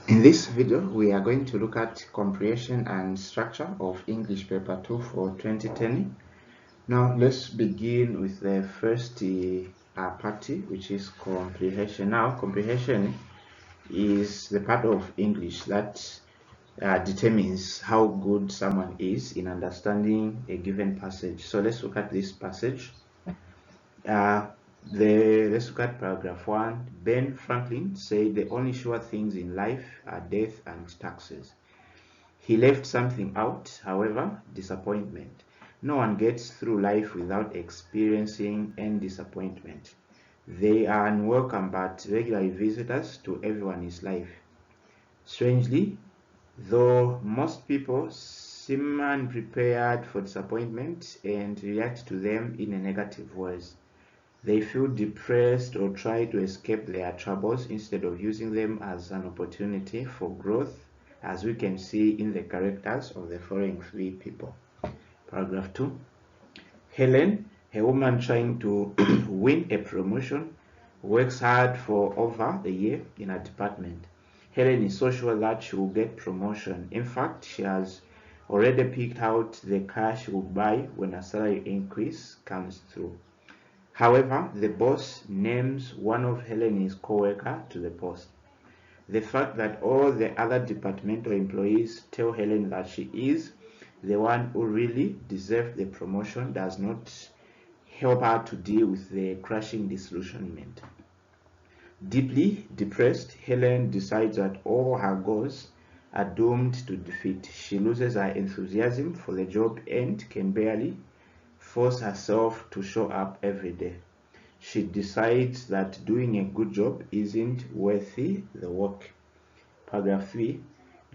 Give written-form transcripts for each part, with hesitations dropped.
In this video, we are going to look at comprehension and structure of English Paper 2 for 2020. Now, let's begin with the first party, which is comprehension. Now, comprehension is the part of English that determines how good someone is in understanding a given passage. So let's look at this passage. Let's look at paragraph 1. Ben Franklin said the only sure things in life are death and taxes. He left something out, however, disappointment. No one gets through life without experiencing any disappointment. They are unwelcome but regular visitors to everyone's life. Strangely, though most people seem unprepared for disappointment and react to them in a negative ways. They feel depressed or try to escape their troubles instead of using them as an opportunity for growth, as we can see in the characters of the following three people. Paragraph 2. Helen, a woman trying to win a promotion, works hard for over a year in a department. Helen is so sure that she will get promotion. In fact, she has already picked out the car she will buy when a salary increase comes through. However, the boss names one of Helen's co-worker to the post. The fact that all the other departmental employees tell Helen that she is the one who really deserves the promotion does not help her to deal with the crushing disillusionment. Deeply depressed, Helen decides that all her goals are doomed to defeat. She loses her enthusiasm for the job and can barely force herself to show up every day. She decides that doing a good job isn't worthy the work. Paragraph 3.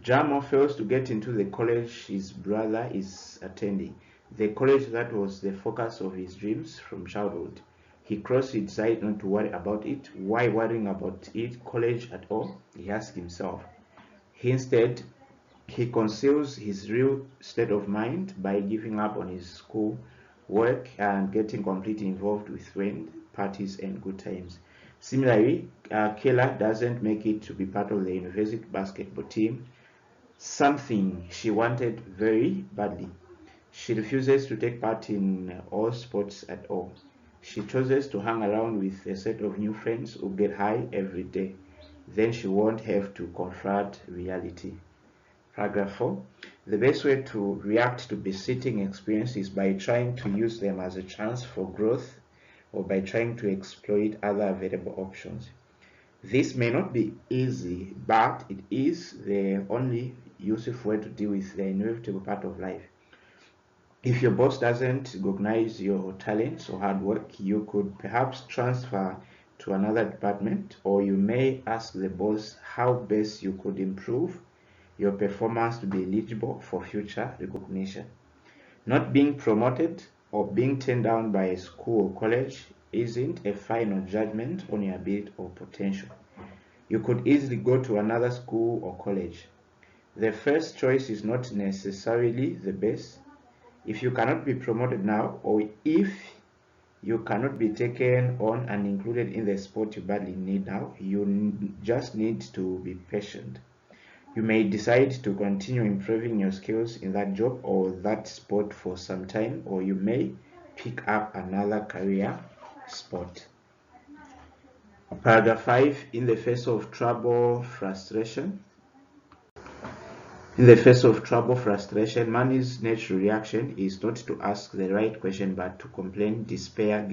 Jamo fails to get into the college his brother is attending, the college that was the focus of his dreams from childhood. He crossly decides not to worry about it. Why worrying about college at all? He asks himself. Instead, he conceals his real state of mind by giving up on his school work and getting completely involved with friends, parties, and good times. Similarly, Kayla doesn't make it to be part of the university basketball team, something she wanted very badly. She refuses to take part in all sports at all. She chooses to hang around with a set of new friends who get high every day. Then she won't have to confront reality. Paragraph 4. The best way to react to besetting experience is by trying to use them as a chance for growth or by trying to exploit other available options. This may not be easy, but it is the only useful way to deal with the inevitable part of life. If your boss doesn't recognize your talents or hard work, you could perhaps transfer to another department, or you may ask the boss how best you could improve your performance to be eligible for future recognition. Not being promoted or being turned down by a school or college isn't a final judgment on your ability or potential. You could easily go to another school or college. The first choice is not necessarily the best. If you cannot be promoted now, or if you cannot be taken on and included in the sport you badly need now, you just need to be patient. You may decide to continue improving your skills in that job or that sport for some time, or you may pick up another career sport. Paragraph 5. In the face of trouble, frustration. In the face of trouble, frustration, man's natural reaction is not to ask the right question but to complain, despair,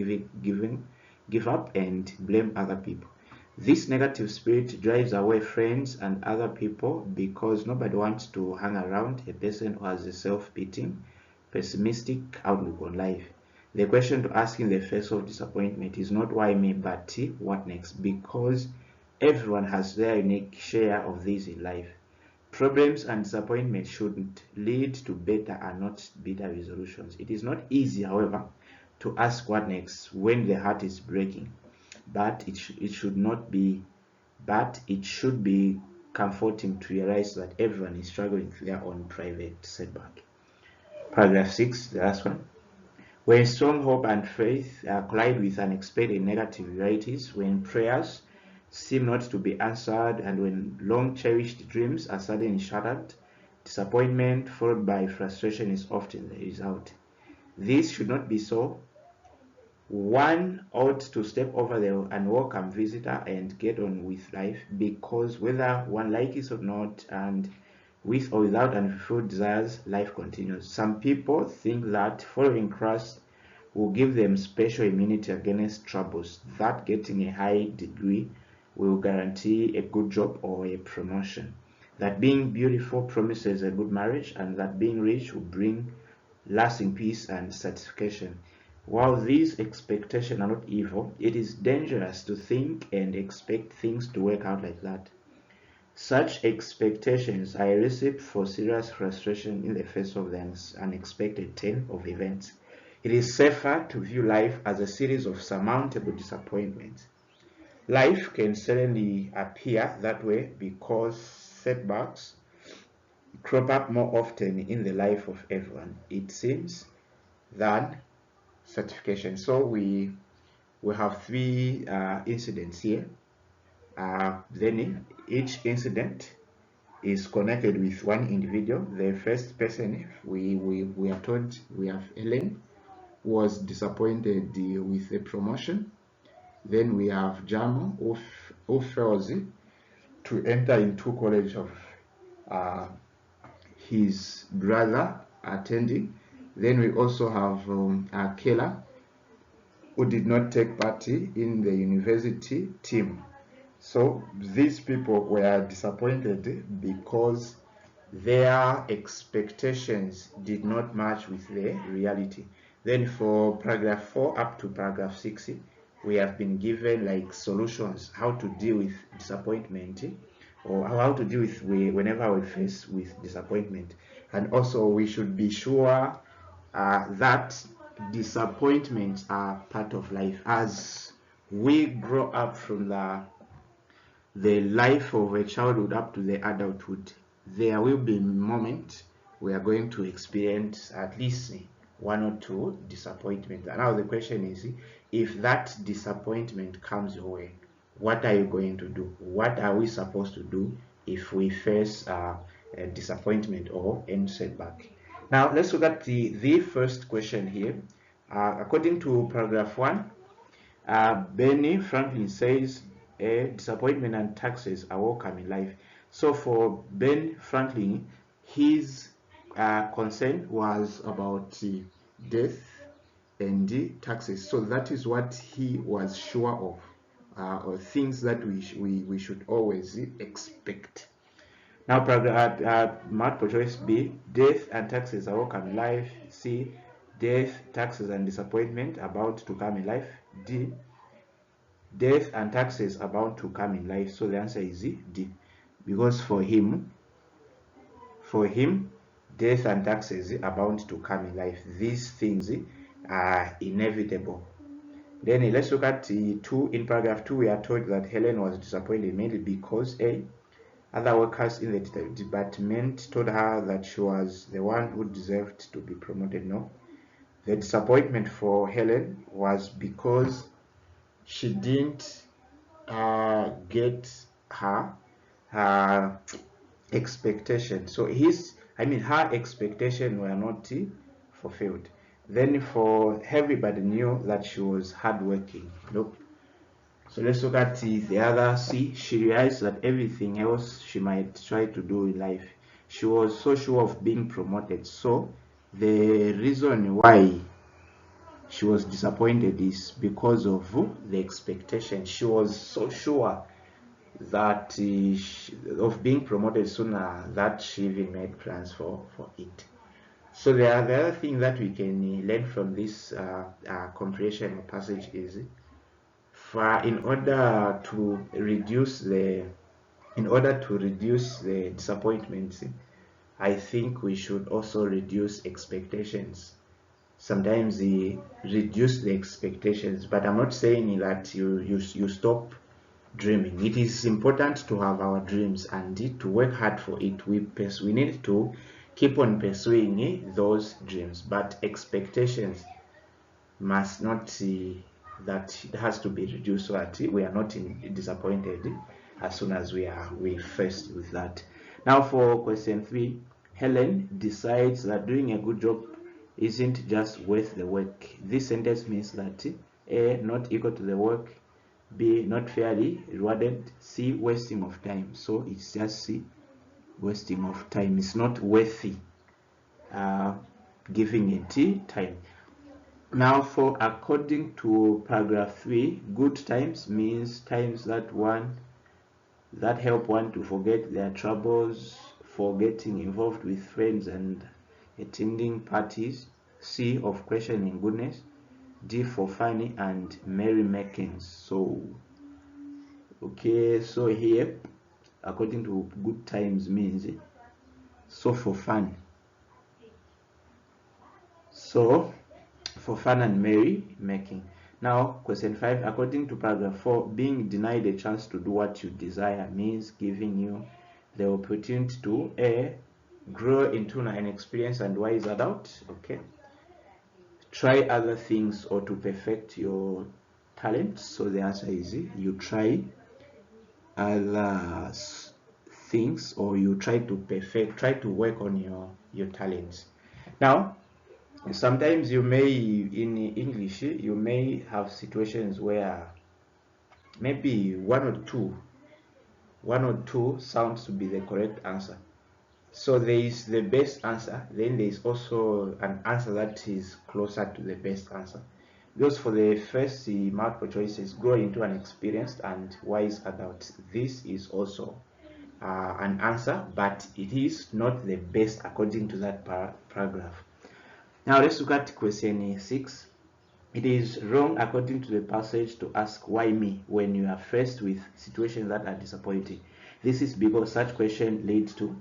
give up, and blame other people. This negative spirit drives away friends and other people because nobody wants to hang around a person who has a self-pitying, pessimistic outlook on life. The question to ask in the face of disappointment is not why me, but what next, because everyone has their unique share of this in life. Problems and disappointment should lead to better and not bitter resolutions. It is not easy, however, to ask what next when the heart is breaking. But it should be comforting to realize that everyone is struggling with their own private setback. Paragraph 6, the last one. When strong hope and faith collide with unexpected negative realities, when prayers seem not to be answered, and when long cherished dreams are suddenly shattered, disappointment followed by frustration is often the result. This should not be so. One ought to step over the unwelcome visitor and get on with life, because whether one likes it or not, and with or without unfulfilled desires, life continues. Some people think that following Christ will give them special immunity against troubles, that getting a high degree will guarantee a good job or a promotion, that being beautiful promises a good marriage, and that being rich will bring lasting peace and satisfaction. While these expectations are not evil, it is dangerous to think and expect things to work out like that. Such expectations are a recipe for serious frustration in the face of the unexpected turn of events. It is safer to view life as a series of surmountable disappointments. Life can certainly appear that way because setbacks crop up more often in the life of everyone, it seems, than certification. So we have three incidents here. Then each incident is connected with one individual. The first person we are told we have Helen, who was disappointed with a promotion. Then we have Jamo, who fails to enter into college of his brother attending. Then we also have Kela, who did not take part in the university team. So these people were disappointed because their expectations did not match with the reality. Then for paragraph 4 up to paragraph 6, we have been given like solutions how to deal with disappointment, or how to deal with whenever we face with disappointment. And also we should be sure that disappointments are part of life. As we grow up from the life of a childhood up to the adulthood, there will be moments we are going to experience at least one or two disappointments. And now the question is, if that disappointment comes your way, what are you going to do? What are we supposed to do if we face a disappointment or any setback? Now let's look at the first question here. According to paragraph 1, Benny Franklin says disappointment and taxes are welcome in life. So for Ben Franklin, his concern was about death and taxes. So that is what he was sure of, or things that we should always expect. Now, multiple choice B, death and taxes are welcome in life. C, death, taxes, and disappointment are bound to come in life. D, death and taxes are bound to come in life. So the answer is D, because for him, death and taxes are bound to come in life. These things are inevitable. Then let's look at 2. In paragraph 2, we are told that Helen was disappointed mainly because A, other workers in the department told her that she was the one who deserved to be promoted. No, the disappointment for Helen was because she didn't get her expectation. So her expectation were not fulfilled. Then for everybody knew that she was hardworking. Nope. So let's look at the other C. She realized that everything else she might try to do in life, she was so sure of being promoted. So the reason why she was disappointed is because of the expectation. She was so sure that of being promoted sooner that she even made plans for it. So the other thing that we can learn from this comprehension passage is, in order to reduce the disappointments, I think we should also reduce expectations. Sometimes reduce the expectations, but I'm not saying that you stop dreaming. It is important to have our dreams and to work hard for it. We need to keep on pursuing those dreams, but expectations must not that it has to be reduced so that we are not disappointed as soon as we faced with that. Now for question 3, Helen decides that doing a good job isn't just worth the work. This sentence means that A, not equal to the work, B, not fairly rewarded, C, wasting of time. So it's just C, wasting of time. It's not worthy giving it time. Now for according to paragraph 3, good times means times that help one to forget their troubles, for getting involved with friends and attending parties. C, of questioning goodness. D, for funny and merrymakings. So okay, so here according to good times means so for fun. So for fun and merrymaking. Now question 5, according to paragraph 4, being denied a chance to do what you desire means giving you the opportunity to A, grow into an experienced and wise adult, okay, try other things or to perfect your talents. So the answer is you try other things, or you try to work on your talents. Now sometimes you may, in English, you may have situations where maybe one or two sounds to be the correct answer. So there is the best answer, then there is also an answer that is closer to the best answer. Because for the first multiple choices, grow into an experienced and wise adult, this is also an answer, but it is not the best according to that paragraph. Now let's look at question 6. It is wrong according to the passage to ask why me when you are faced with situations that are disappointing. This is because such question leads to,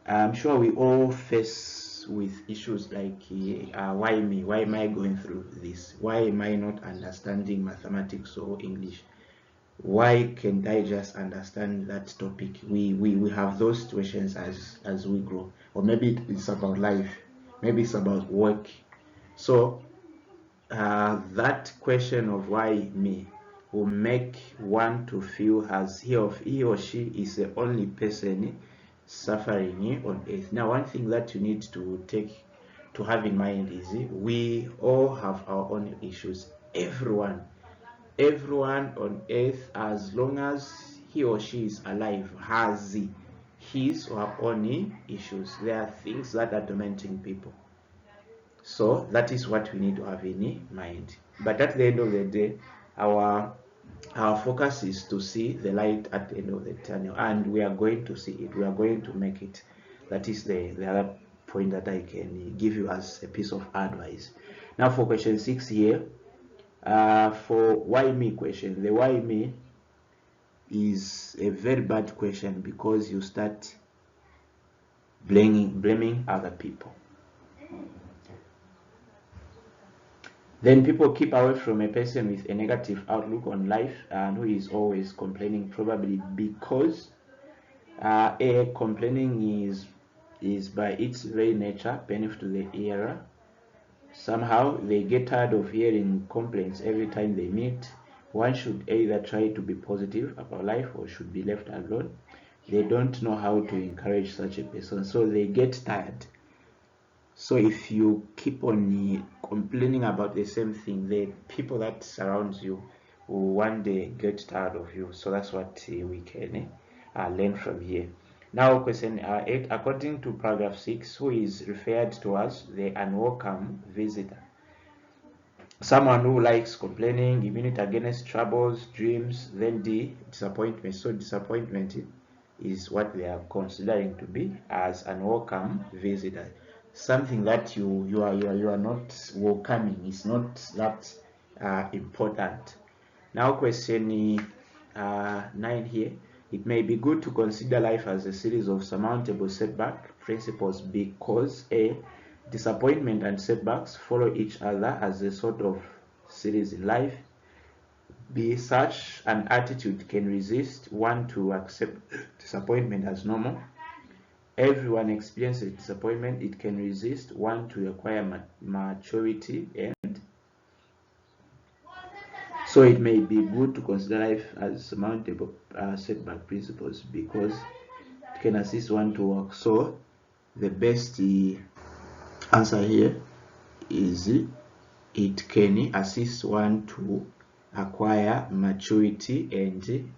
I'm sure we all face with issues like why me? Why am I going through this? Why am I not understanding mathematics or English? Why can't I just understand that topic? We have those situations as we grow. Or maybe it's about life, maybe it's about work. So that question of why me will make one to feel as he or she is the only person suffering on earth. Now one thing that you need to have in mind is we all have our own issues. Everyone on earth, as long as he or she is alive, has his or her own issues. There are things that are tormenting people. So that is what we need to have in mind. But at the end of the day, our focus is to see the light at the end of the tunnel, and we are going to see it. We are going to make it. That is the other point that I can give you as a piece of advice. Now for question 6 here, for why me question, the why me is a very bad question because you start blaming other people. Then people keep away from a person with a negative outlook on life and who is always complaining, probably because complaining is by its very nature painful to the hearer. Somehow they get tired of hearing complaints every time they meet. One should either try to be positive about life or should be left alone. They don't know how to encourage such a person, so they get tired. So if you keep on complaining about the same thing, the people that surround you will one day get tired of you. So that's what we can learn from here. Now question 8, according to paragraph 6, who is referred to as the unwelcome visitor? Someone who likes complaining, giving it against troubles, dreams. Then D, disappointment. So disappointment is what they are considering to be as unwelcome visitor. Something that you are not welcoming, is not that important. Now question 9 here. It may be good to consider life as a series of surmountable setback principles because A, disappointment and setbacks follow each other as a sort of series in life. B, such an attitude can resist one to accept disappointment as normal. Everyone experiences disappointment. It can resist one to acquire maturity. And So it may be good to consider life as surmountable setback principles because it can assist one to work. So the best answer here is it can assist one to acquire maturity and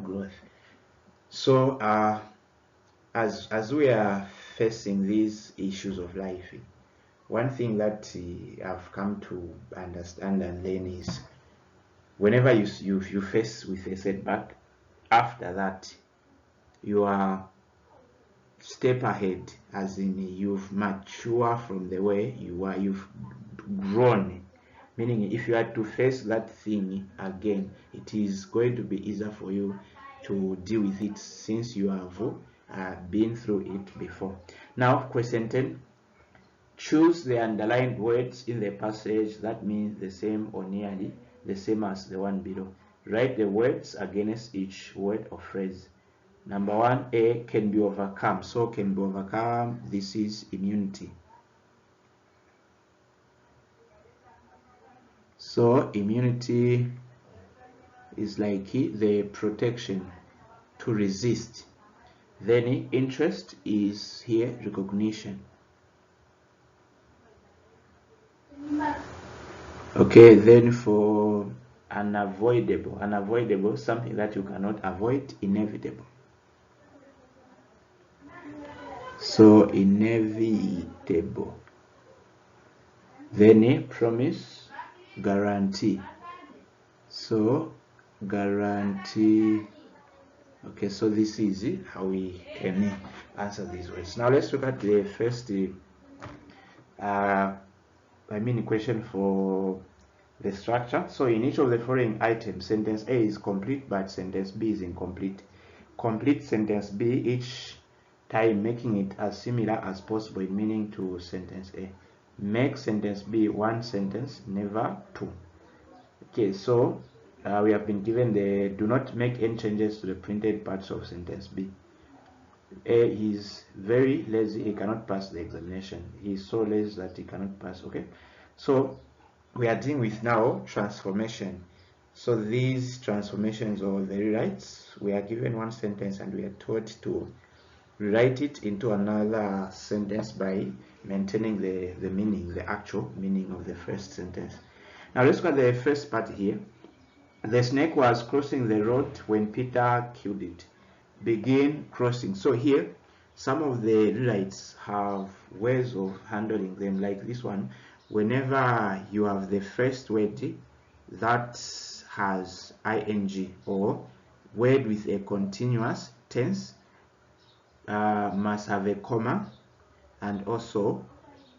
growth. So as we are facing these issues of life, one thing that I've come to understand and learn is whenever you face with a setback, after that you are step ahead, as in you've matured from the way you were, you've grown, meaning if you had to face that thing again, it is going to be easier for you to deal with it since you have been through it before. Now question 10, choose the underlined words in the passage that means the same or nearly the same as the one below. Write the words against each word or phrase. Number 1, A, can be overcome. So can be overcome, this is immunity. So immunity is like the protection to resist. Then interest is here recognition. Okay, then for unavoidable, something that you cannot avoid, inevitable. So inevitable. Then promise, guarantee. So guarantee. Okay, so this is how we can answer these words. Now let's look at the first question for the structure. So in each of the following items, sentence A is complete but sentence B is incomplete. Complete sentence B each time, making it as similar as possible in meaning to sentence A. Make sentence B one sentence, never two. Okay, so we have been given the do not make any changes to the printed parts of sentence B. A is very lazy, he cannot pass the examination. He is so lazy that he cannot pass. Okay, so we are dealing with now transformation. So these transformations or the rewrites, we are given one sentence and we are told to rewrite it into another sentence by maintaining the meaning, the actual meaning of the first sentence. Now let's look at the first part here. The snake was crossing the road when Peter killed it. Begin crossing. So here some of the rewrites have ways of handling them, like this one. Whenever you have the first word that has ing or word with a continuous tense must have a comma, and also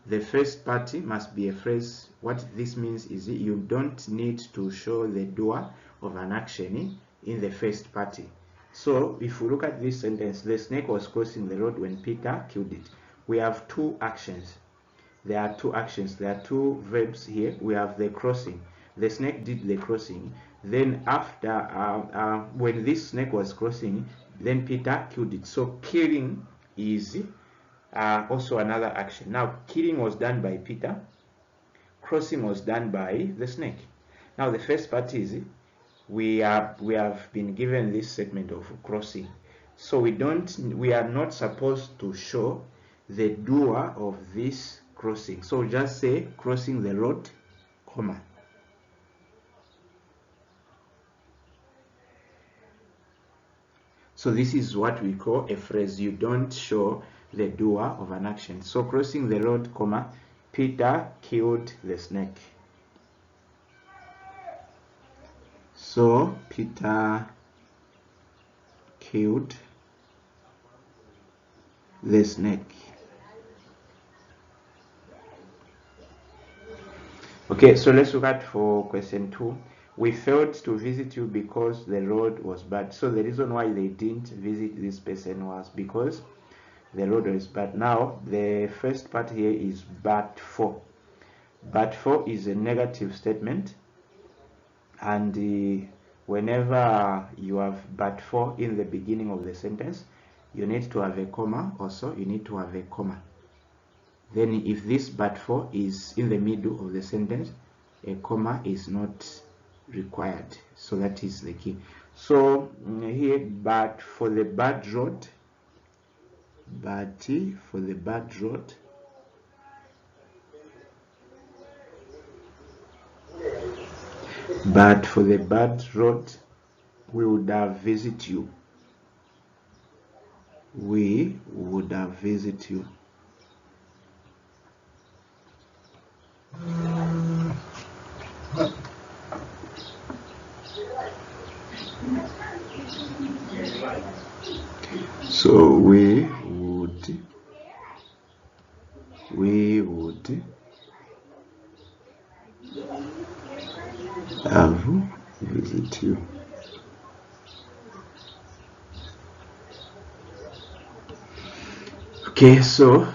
the first party must be a phrase. What this means is you don't need to show the doer of an action in the first party. So if we look at this sentence, the snake was crossing the road when Peter killed it. We have two actions. There are two actions. There are two verbs here. We have the crossing. The snake did the crossing. Then after, when this snake was crossing, then Peter killed it. So killing is also another action. Now killing was done by Peter. Crossing was done by the snake. Now the first part is we have been given this segment of crossing. So we are not supposed to show the doer of this crossing. So just say crossing the road, comma. So this is what we call a phrase. You don't show the doer of an action. So crossing the road, comma, Peter killed the snake. So Peter killed the snake. Okay, so let's look at for question 2. We failed to visit you because the road was bad. So the reason why they didn't visit this person was because the road was bad. Now the first part here is but for. But for is a negative statement, and whenever you have but for in the beginning of the sentence, you need to have a comma. Also you need to have a comma. Then if this but for is in the middle of the sentence, a comma is not required. So that is the key. So here, but for the bad road, we would have visit you. We would have visit you. So we would have visit you. Okay, so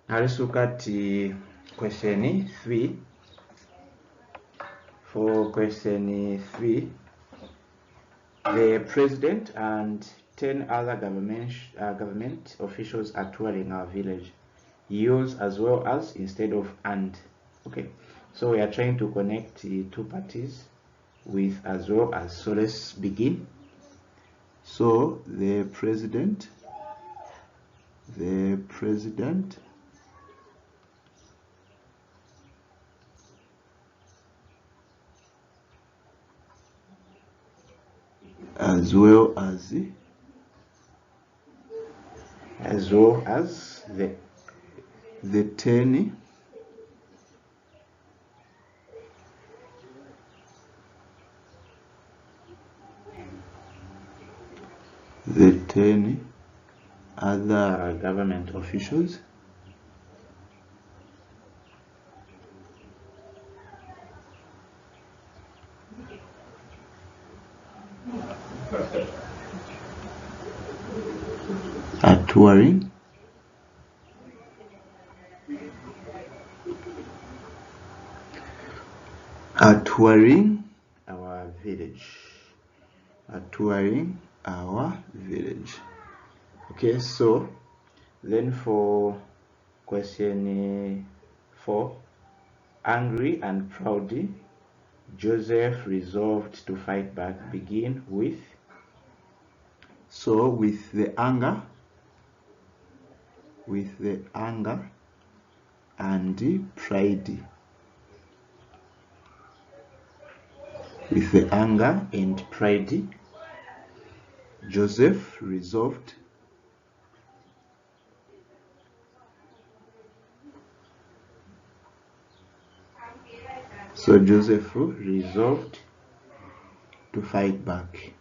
now let's look at question 3. For question 3, the president and 10 other government officials are touring our village. Use as well as instead of and. Okay, so we are trying to connect the two parties with as well as. So let's begin. So the president as well as the 10 other government officials are touring our village. Okay, so then for question 4, angry and proud, Joseph resolved to fight back. Begin with. So with the anger and pride. With the anger and pride, Joseph resolved to fight back.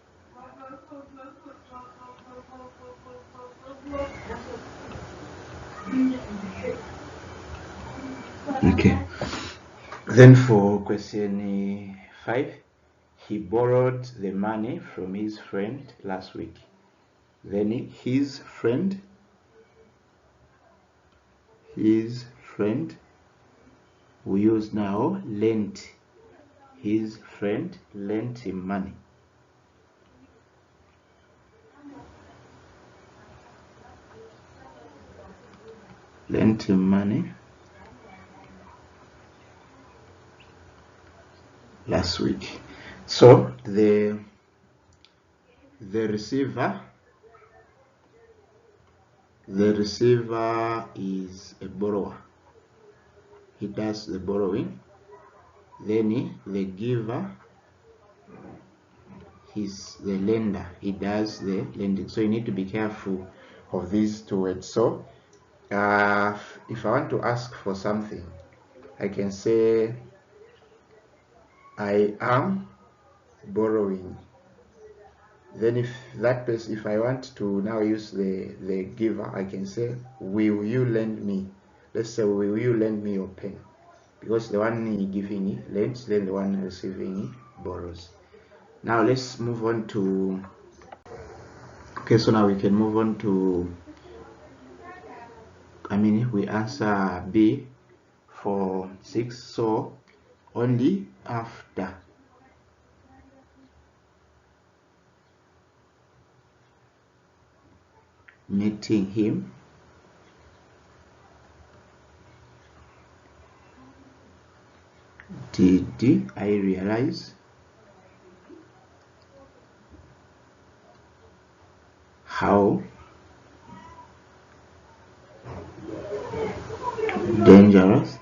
Okay. Then for question 5, he borrowed the money from his friend last week. Then his friend, we use now lent. His friend lent him money. Last week. So the receiver is a borrower. He does the borrowing. Then the giver is the lender. He does the lending. So you need to be careful of these two words. So if I want to ask for something, I can say I am borrowing. Then if I want to now use the giver, I can say, will you lend me? Let's say, will you lend me your pen? Because the one giving lends, then the one receiving borrows. Now let's move on to. Okay, so now we can move on to. We answer B for 6. So only after meeting him did I realize how dangerous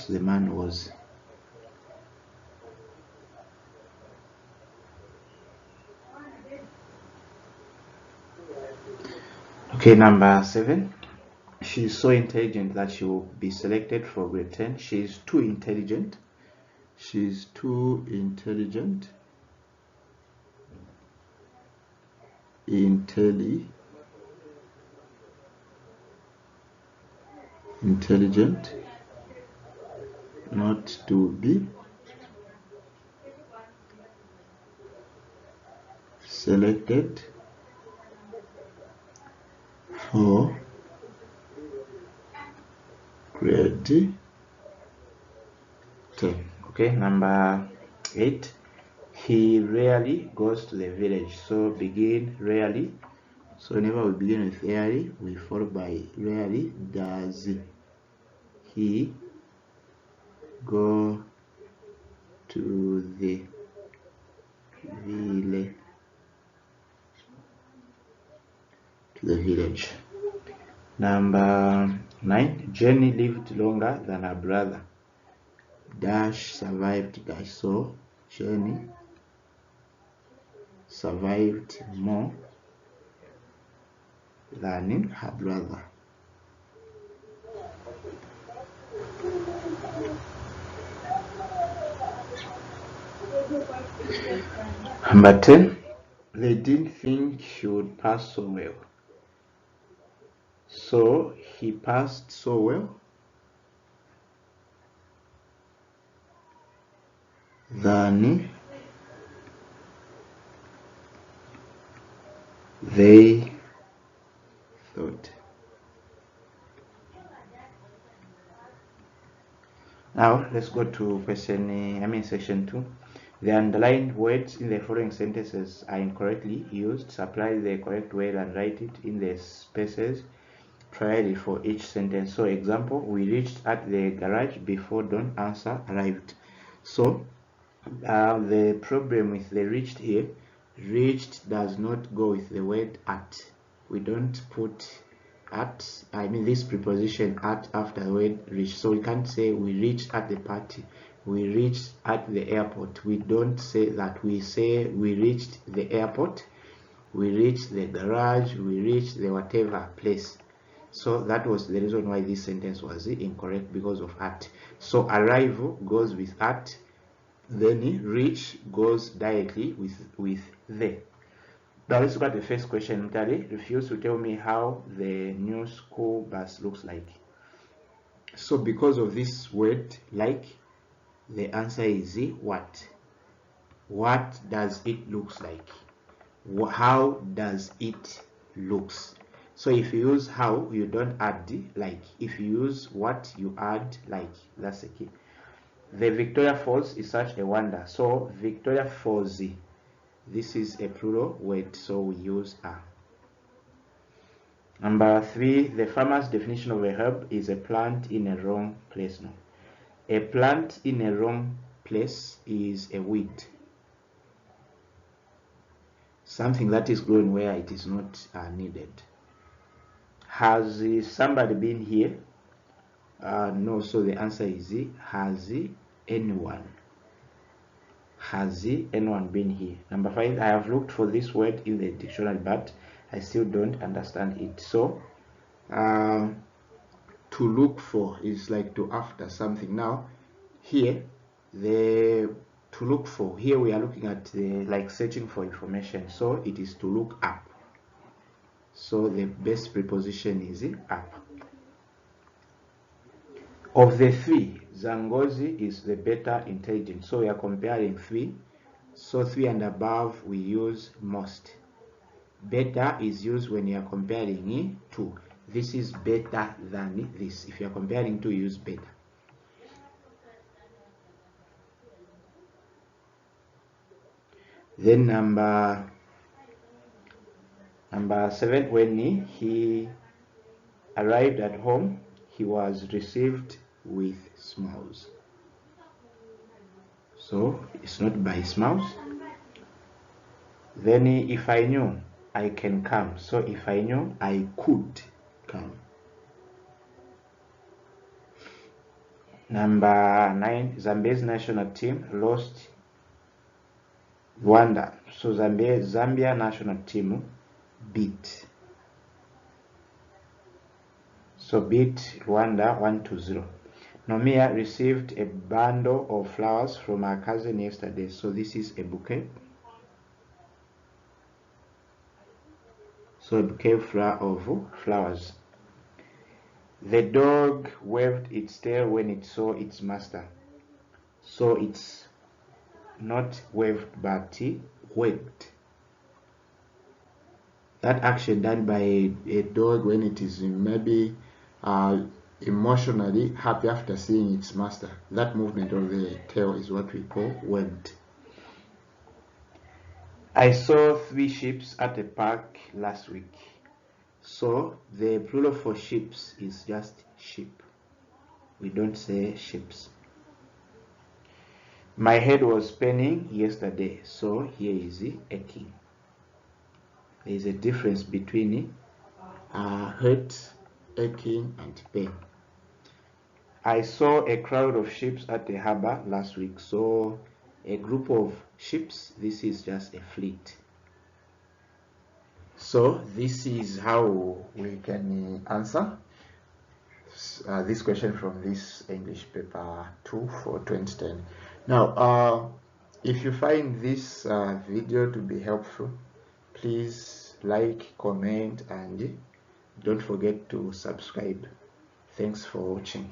the man was. Okay, number 7. She's so intelligent that she will be selected for grade 10. She's too intelligent. She's too intelligent. Intelligent not to be selected for grade 10. Okay, number 8. He rarely goes to the village. So begin rarely. So whenever we begin with rarely, we follow by rarely. Does he go to the village? Number 9. Jenny lived longer than her brother. Dash survived dash. So Jenny survived more than her brother. Number 10. They didn't think he would pass so well. So he passed so well than they thought. Now let's go to section 2. The underlined words in the following sentences are incorrectly used. Supply the correct word and write it in the spaces provided for each sentence. So example, we reached at the garage before Don't Answer arrived. So the problem with the reached here, reached does not go with the word at. We don't put at, this preposition at after the word reach. So we can't say we reached at the party, we reached at the airport. We don't say that. We say we reached the airport, we reached the garage, we reached the whatever place. So that was the reason why this sentence was incorrect, because of at. So arrival goes with at, then reach goes directly with the. Now let's look at the first question. Mtali refused to tell me how the new school bus looks like. So because of this word like, the answer is what? What does it looks like? How does it looks? So if you use how, you don't add like. If you use what, you add like. That's the key. The Victoria Falls is such a wonder. So Victoria Falls, this is a plural word, so we use a. Number 3, the farmer's definition of a herb is a plant in a wrong place. No, a plant in a wrong place is a weed, something that is grown where it is not needed. Has somebody been here? No, so the answer is has anyone? Has anyone been here? Number 5, I have looked for this word in the dictionary, but I still don't understand it. So to look for is like to after something. Now here, the to look for, here we are looking at the like searching for information, so it is to look up. So the best preposition is up. Of the 3, Zangozi is the better intelligent. So we are comparing 3. So 3 and above we use most. Better is used when you are comparing 2. This is better than this. If you are comparing 2, use better. Then number 7, when he Arrived at home, he was received with smiles. So it's not by smiles. Then if I knew, I can come. So if I knew, I could come. Number 9, Zambia's national team lost Rwanda. So Zambia national team beat Rwanda 1-0. Nomia received a bundle of flowers from her cousin yesterday. So this is a bouquet. So a bouquet of flowers. The dog waved its tail when it saw its master. So it's not waved but wagged. That action done by a dog when it is maybe emotionally happy after seeing its master, that movement of the tail is what we call wagged. I saw 3 sheep at a park last week. So the plural for sheep is just sheep. We don't say sheeps. My head was paining yesterday, so here is aching. There is a difference between hurt, aching, and pain. I saw a crowd of sheep at the harbor last week. So a group of sheep, this is just a fleet. So this is how we can answer this question from this English paper 2 for 2010. Now, if you find this video to be helpful, please like, comment, and don't forget to subscribe. Thanks for watching.